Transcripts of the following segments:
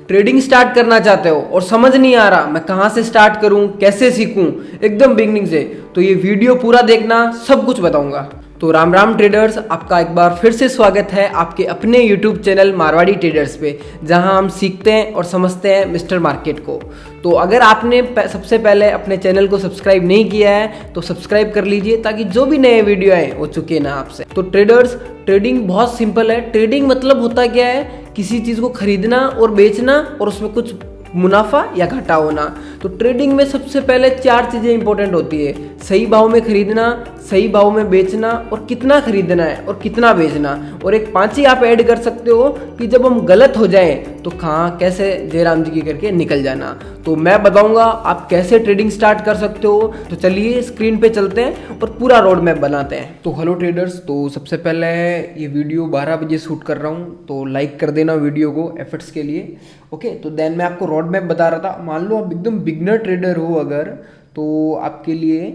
Trading start करना चाहते हो और समझ नहीं आ रहा मैं कहाँ से स्टार्ट करूँ, कैसे सीखूं एकदम बिगनिंग से, तो ये वीडियो पूरा देखना, सब कुछ बताऊंगा। तो राम राम ट्रेडर्स, आपका एक बार फिर से स्वागत है आपके अपने YouTube चैनल मारवाड़ी ट्रेडर्स पे, जहां हम सीखते हैं और समझते हैं मिस्टर मार्केट को। तो अगर आपने सबसे पहले अपने चैनल को सब्सक्राइब नहीं किया है तो सब्सक्राइब कर लीजिए, ताकि जो भी नए वीडियो आए वो चुके ना आपसे। तो ट्रेडर्स, ट्रेडिंग बहुत सिंपल है। ट्रेडिंग मतलब होता क्या है, किसी चीज़ को खरीदना और बेचना और उसमें कुछ मुनाफा या घाटा होना। तो ट्रेडिंग में सबसे पहले 4 चीज़ें इंपॉर्टेंट होती है: सही भाव में खरीदना, सही भाव में बेचना, और कितना खरीदना है और कितना बेचना। और एक 5 आप ऐड कर सकते हो कि जब हम गलत हो जाए तो कहाँ कैसे जयराम जी की करके निकल जाना। तो मैं बताऊंगा आप कैसे ट्रेडिंग स्टार्ट कर सकते हो। तो चलिए स्क्रीन पे चलते हैं और पूरा रोड मैप बनाते हैं। तो हेलो ट्रेडर्स, तो सबसे पहले ये वीडियो 12 बजे शूट कर रहा हूँ, तो लाइक कर देना वीडियो को एफर्ट्स के लिए। ओके, तो देन मैं आपको रोड मैप बता रहा था। मान लो आप एकदम बिगनर ट्रेडर हो अगर, तो आपके लिए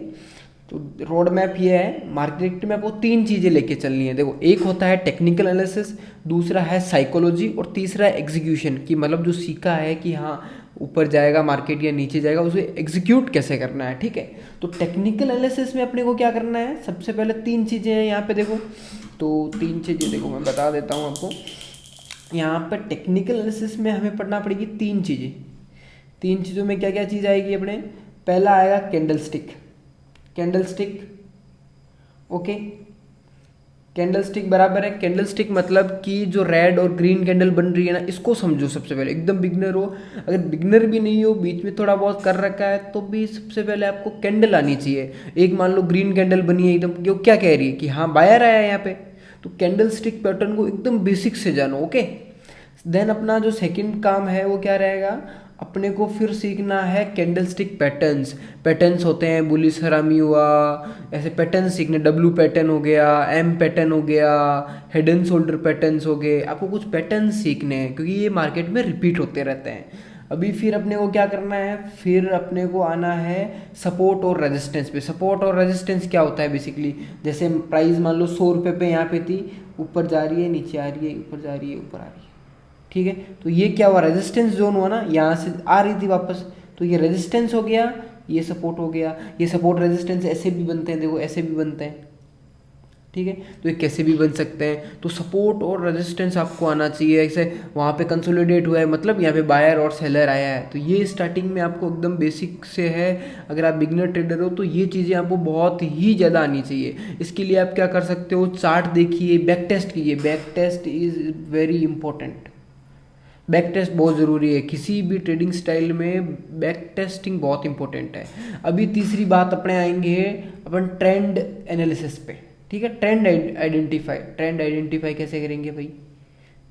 तो रोड मैप ये है। मार्केट में आपको 3 चीज़ें लेके चलनी है। देखो, एक होता है टेक्निकल एनालिसिस, दूसरा है साइकोलॉजी, और तीसरा है एग्जीक्यूशन, कि मतलब जो सीखा है कि हाँ ऊपर जाएगा मार्केट या नीचे जाएगा, उसे एग्जीक्यूट कैसे करना है। ठीक है, तो टेक्निकल एनालिसिस में अपने को क्या करना है, सबसे पहले 3 चीज़ें हैं यहाँ पे। देखो, तो 3 चीज़ें देखो मैं बता देता हूँ आपको। यहाँ पर टेक्निकल एनालिसिस में हमें पढ़ना पड़ेगी 3 चीज़ें। 3 चीज़ों में क्या क्या चीज़ आएगी अपने? पहला आएगा candle stick. Candle stick, okay, candle stick बराबर है। कैंडल स्टिक मतलब कि जो रेड और ग्रीन कैंडल बन रही है ना, इसको समझो सबसे पहले। एकदम बिगनर हो, अगर बिगनर भी नहीं हो, बीच में थोड़ा बहुत कर रखा है, तो भी सबसे पहले आपको कैंडल आनी चाहिए। एक मान लो ग्रीन कैंडल बनी है एकदम, क्यों क्या कह रही है कि हाँ बायर आया है यहाँ पे, तो कैंडल स्टिक पैटर्न को एकदम बेसिक से जानो। ओके, देन अपना जो सेकंड काम है वो क्या रहेगा, अपने को फिर सीखना है कैंडल स्टिक पैटर्न्स। पैटर्न्स होते हैं, बुलिश हरामी हुआ, ऐसे पैटर्न सीखने। डब्लू पैटर्न हो गया, एम पैटर्न हो गया, हेड एंड शोल्डर पैटर्न्स हो गए। आपको कुछ पैटर्न सीखने हैं, क्योंकि ये मार्केट में रिपीट होते रहते हैं। अभी फिर अपने को क्या करना है, फिर अपने को आना है सपोर्ट और रेजिस्टेंस पे। सपोर्ट और रेजिस्टेंस क्या होता है बेसिकली, जैसे प्राइस मान लो 100 रुपये पे यहाँ पे थी, ऊपर जा रही है, नीचे आ रही है, ऊपर जा रही है, ऊपर आ रही है। ठीक है, तो ये क्या हुआ, रेजिस्टेंस जोन हुआ ना, यहाँ से आ रही थी वापस, तो ये रेजिस्टेंस हो गया, ये सपोर्ट हो गया। ये सपोर्ट रेजिस्टेंस ऐसे भी बनते हैं, देखो ऐसे भी बनते हैं। ठीक है, तो ये कैसे भी बन सकते हैं। तो सपोर्ट और रेजिस्टेंस आपको आना चाहिए। ऐसे वहाँ पे कंसोलिडेट हुआ है, मतलब यहाँ पे बायर और सेलर आया है, तो ये स्टार्टिंग में आपको एकदम बेसिक से है। अगर आप बिगनर ट्रेडर हो तो ये चीज़ें आपको बहुत ही ज़्यादा आनी चाहिए। इसके लिए आप क्या कर सकते हो, चार्ट देखिए, बैक टेस्ट कीजिए। Back test is very important. Back test बहुत ज़रूरी है किसी भी ट्रेडिंग स्टाइल में। बैक टेस्टिंग बहुत इंपॉर्टेंट है। अभी तीसरी बात अपने आएंगे अपन ट्रेंड एनालिसिस पे। ठीक है, ट्रेंड आइडेंटिफाई। ट्रेंड आइडेंटिफाई कैसे करेंगे भाई,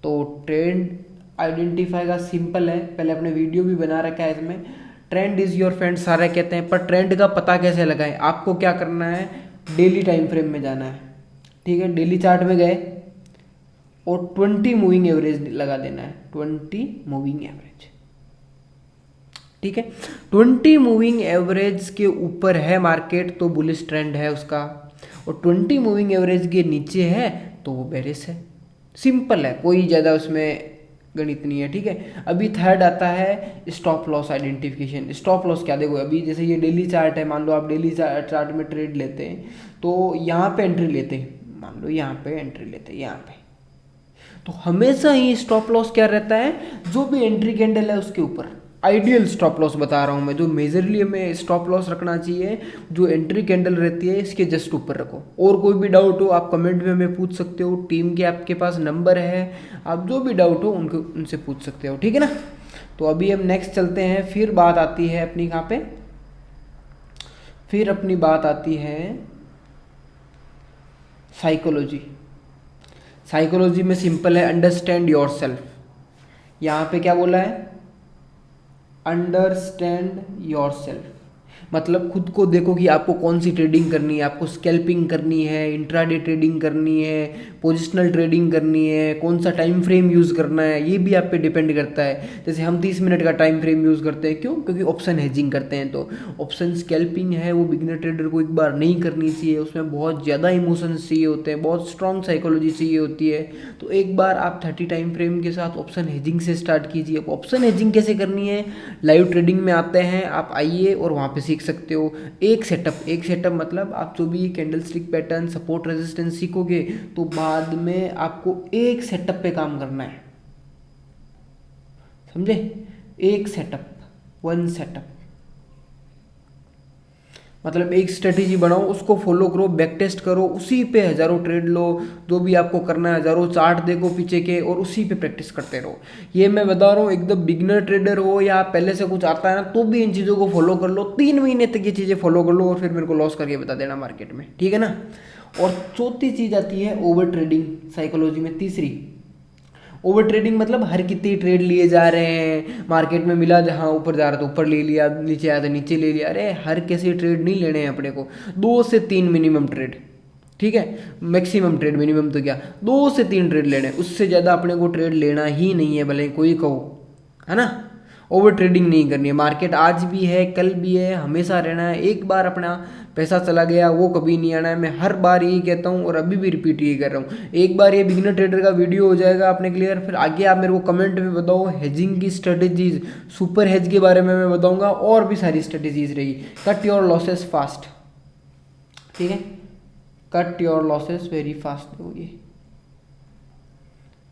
तो ट्रेंड आइडेंटिफाई का सिंपल है, पहले अपने वीडियो भी बना रखा है इसमें। ट्रेंड इज़ योर फ्रेंड सारे कहते हैं, पर ट्रेंड का पता कैसे लगाएं। आपको क्या करना है, डेली टाइम फ्रेम में जाना है। ठीक है, डेली चार्ट में गए और 20 मूविंग एवरेज लगा देना है। 20 मूविंग एवरेज, ठीक है। 20 मूविंग एवरेज के ऊपर है मार्केट तो बुलिश ट्रेंड है उसका, और 20 मूविंग एवरेज के नीचे है तो वो बेरिश है। सिंपल है, कोई ज़्यादा उसमें गणित नहीं है। ठीक है, अभी थर्ड आता है stop loss identification. Stop loss क्या, देखो अभी जैसे ये डेली चार्ट है, मान लो आप डेली चार्ट में ट्रेड लेते हैं, तो यहाँ पे एंट्री लेते हैं, मान लो यहाँ पे एंट्री लेते हैं, यहाँ पे, तो हमेशा ही स्टॉप लॉस क्या रहता है, जो भी एंट्री कैंडल है उसके ऊपर। आइडियल स्टॉप लॉस बता रहा हूँ मैं, जो मेजरली हमें स्टॉप लॉस रखना चाहिए, जो एंट्री कैंडल रहती है इसके जस्ट ऊपर रखो। और कोई भी डाउट हो आप कमेंट में हमें पूछ सकते हो, टीम के आपके पास नंबर है, आप जो भी डाउट हो उनसे पूछ सकते हो। ठीक है ना, तो अभी हम नेक्स्ट चलते हैं। फिर बात आती है अपनी कहाँ पे, फिर अपनी बात आती है साइकोलॉजी। साइकोलॉजी में सिंपल है, अंडरस्टैंड योर सेल्फ। यहाँ पे क्या बोला है, अंडरस्टैंड योर सेल्फ, मतलब खुद को देखो कि आपको कौन सी ट्रेडिंग करनी है, आपको स्कैल्पिंग करनी है, इंट्राडे ट्रेडिंग करनी है, पोजिशनल ट्रेडिंग करनी है, कौन सा टाइम फ्रेम यूज़ करना है, ये भी आप पे डिपेंड करता है। जैसे हम 30 मिनट का टाइम फ्रेम यूज़ करते हैं, क्यों? क्योंकि ऑप्शन हेजिंग करते हैं। तो ऑप्शन स्कैल्पिंग है वो बिगिनर ट्रेडर को एक बार नहीं करनी चाहिए, उसमें बहुत ज़्यादा इमोशंस चाहिए होते हैं, बहुत स्ट्रॉन्ग साइकोलॉजी चाहिए होती है। तो एक बार आप 30 टाइम फ्रेम के साथ ऑप्शन हेजिंग से स्टार्ट कीजिए। अब ऑप्शन हेजिंग कैसे करनी है, लाइव ट्रेडिंग में आते हैं, आप आइए और वहाँ पे सीख सकते हो। एक सेटअप मतलब आप जो भी candle stick pattern, support resistance सीखोगे तो बाद में आपको एक सेटअप पे काम करना है, समझे? एक सेटअप, वन सेटअप, मतलब एक स्ट्रेटेजी बनाओ, उसको फॉलो करो, बैक टेस्ट करो, उसी पे हज़ारों ट्रेड लो, जो भी आपको करना है, हज़ारों चार्ट देखो पीछे के और उसी पे प्रैक्टिस करते रहो। ये मैं बता रहा हूँ, एकदम बिगनर ट्रेडर हो या पहले से कुछ आता है ना, तो भी इन चीज़ों को फॉलो कर लो, 3 महीने तक ये चीज़ें फॉलो कर लो और फिर मेरे को लॉस करके बता देना मार्केट में, ठीक है ना। और चौथी चीज़ आती है ओवर ट्रेडिंग साइकोलॉजी में, तीसरी। ओवर ट्रेडिंग मतलब हर कितनी ट्रेड लिए जा रहे हैं, मार्केट में मिला जहाँ ऊपर जा रहा था ऊपर ले लिया, नीचे आया था नीचे ले लिया। अरे हर कैसे ट्रेड नहीं लेने हैं अपने को, 2 से 3 मिनिमम ट्रेड, ठीक है, मैक्सिमम ट्रेड, मिनिमम तो क्या, 2 से 3 ट्रेड लेने, उससे ज़्यादा अपने को ट्रेड लेना ही नहीं है, भले कोई कहो, है ना। ओवर ट्रेडिंग नहीं करनी है। मार्केट आज भी है, कल भी है, हमेशा रहना है। एक बार अपना पैसा चला गया वो कभी नहीं आना है। मैं हर बार यही कहता हूँ और अभी भी रिपीट यही कर रहा हूँ। एक बार ये बिगिनर ट्रेडर का वीडियो हो जाएगा अपने क्लियर, फिर आगे आप मेरे को कमेंट में बताओ हेजिंग की स्ट्रेटेजीज, सुपर हेज के बारे में मैं बताऊँगा, और भी सारी स्ट्रेटेजीज रहेगी। कट योर लॉसेस फास्ट, ठीक है, cut your losses very fast.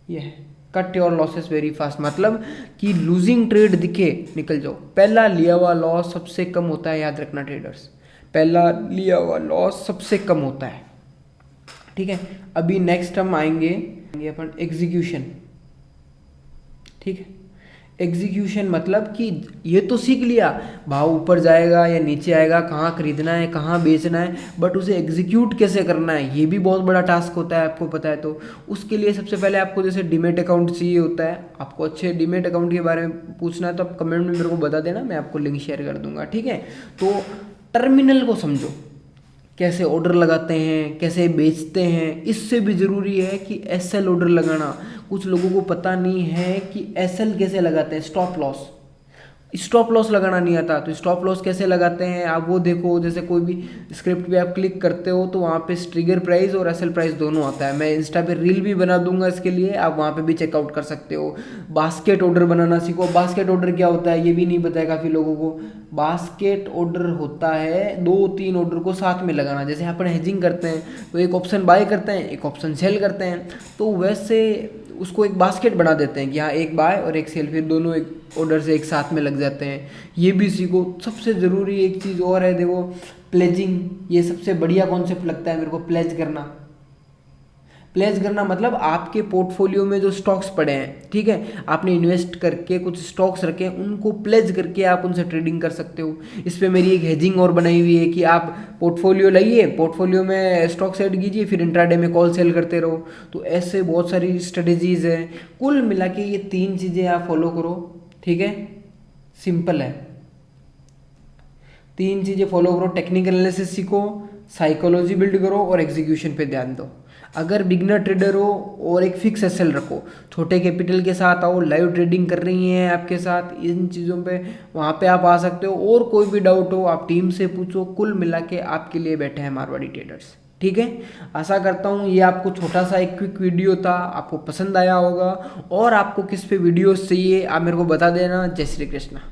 ये है cut your losses very fast, मतलब कि लूजिंग ट्रेड दिखे निकल जाओ। पहला लिया हुआ लॉस सबसे कम होता है, याद रखना ट्रेडर्स, पहला लिया हुआ लॉस सबसे कम होता है, ठीक है। अभी नेक्स्ट हम आएंगे अपन एग्जीक्यूशन, ठीक है। एग्जीक्यूशन मतलब कि ये तो सीख लिया भाव ऊपर जाएगा या नीचे आएगा, कहाँ खरीदना है कहाँ बेचना है, बट उसे एग्जीक्यूट कैसे करना है ये भी बहुत बड़ा टास्क होता है, आपको पता है। तो उसके लिए सबसे पहले आपको जैसे डीमेट अकाउंट चाहिए होता है, आपको अच्छे डीमेट अकाउंट के बारे में पूछना है तो आप कमेंट में मेरे को बता देना, मैं आपको लिंक शेयर कर दूंगा, ठीक है। तो टर्मिनल को समझो, कैसे ऑर्डर लगाते हैं, कैसे बेचते हैं। इससे भी ज़रूरी है कि एसएल ऑर्डर लगाना। कुछ लोगों को पता नहीं है कि एसएल कैसे लगाते हैं, स्टॉप लॉस लगाना नहीं आता। तो स्टॉप लॉस कैसे लगाते हैं आप वो देखो। जैसे कोई भी स्क्रिप्ट पे आप क्लिक करते हो तो वहाँ पे ट्रिगर प्राइस और एसएल प्राइस दोनों आता है। मैं इंस्टा पे रील भी बना दूंगा इसके लिए, आप वहाँ पे भी चेकआउट कर सकते हो। बास्केट ऑर्डर बनाना सीखो। बास्केट ऑर्डर क्या होता है ये भी नहीं पता है काफ़ी लोगों को। बास्केट ऑर्डर होता है 2-3 ऑर्डर को साथ में लगाना। जैसे अपन हेजिंग करते हैं तो एक ऑप्शन बाय करते हैं, एक ऑप्शन सेल करते हैं, तो वैसे उसको एक बास्केट बना देते हैं कि हाँ एक बाय और एक सेल, फिर दोनों एक ऑर्डर से एक साथ में लग जाते हैं। ये भी सीखो। सबसे ज़रूरी एक चीज़ और है, देखो प्लेजिंग, ये सबसे बढ़िया कॉन्सेप्ट लगता है मेरे को। प्लेज करना मतलब आपके पोर्टफोलियो में जो स्टॉक्स पड़े हैं, ठीक है, आपने इन्वेस्ट करके कुछ स्टॉक्स रखे हैं, उनको प्लेज करके आप उनसे ट्रेडिंग कर सकते हो। इस पे मेरी एक हेजिंग और बनाई हुई है कि आप पोर्टफोलियो लाइए, पोर्टफोलियो में स्टॉक्स ऐड कीजिए, फिर इंट्राडे में कॉल सेल करते रहो। तो ऐसे बहुत सारी स्ट्रेटेजीज हैं। कुल मिला के ये 3 चीज़ें आप फॉलो करो, ठीक है, सिंपल है। 3 चीज़ें फॉलो करो, टेक्निकल एनालिसिस सीखो, साइकोलॉजी बिल्ड करो और एग्जीक्यूशन पे ध्यान दो। अगर बिगनर ट्रेडर हो और एक फिक्स एसएल रखो, छोटे कैपिटल के साथ आओ, लाइव ट्रेडिंग कर रही हैं आपके साथ, इन चीज़ों पे वहाँ पे आप आ सकते हो। और कोई भी डाउट हो आप टीम से पूछो। कुल मिला के आपके लिए बैठे हैं मारवाड़ी ट्रेडर्स, ठीक है। आशा करता हूँ ये आपको छोटा सा एक क्विक वीडियो था, आपको पसंद आया होगा। और आपको किस पे वीडियोस चाहिए आप मेरे को बता देना। जय श्री कृष्णा।